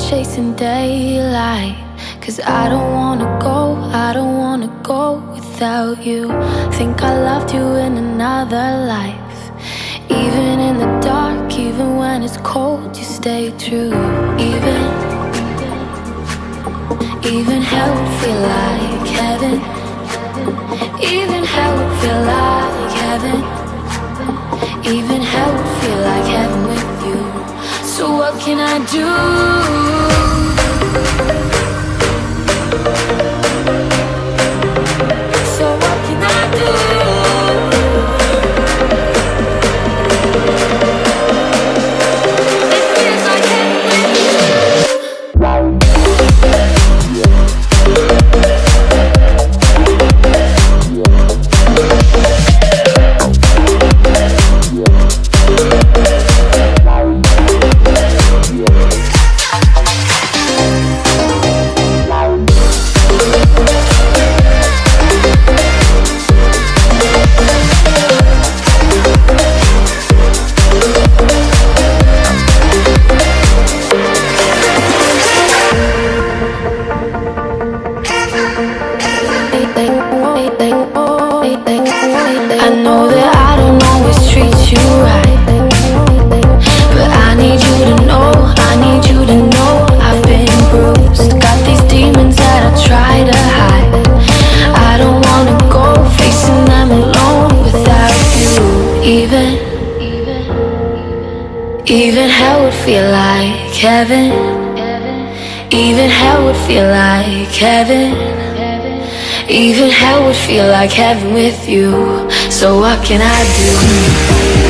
chasing daylight. 'Cause I don't wanna go without you. Think I loved you in another life. Even in the dark, even when it's cold, you stay true. Even hell would feel like heaven. Even hell would feel like heaven. Even hell would feel like heaven with you. So what can I do? So what can I do? It feels like heaven with you. I know that I don't always treat you right, but I need you to know, I've been bruised. Got these demons that I try to hide. I don't wanna go facing them alone without you. Even hell would feel like heaven. Even hell would feel like heaven. Even hell would feel like heaven with you. So what can I do?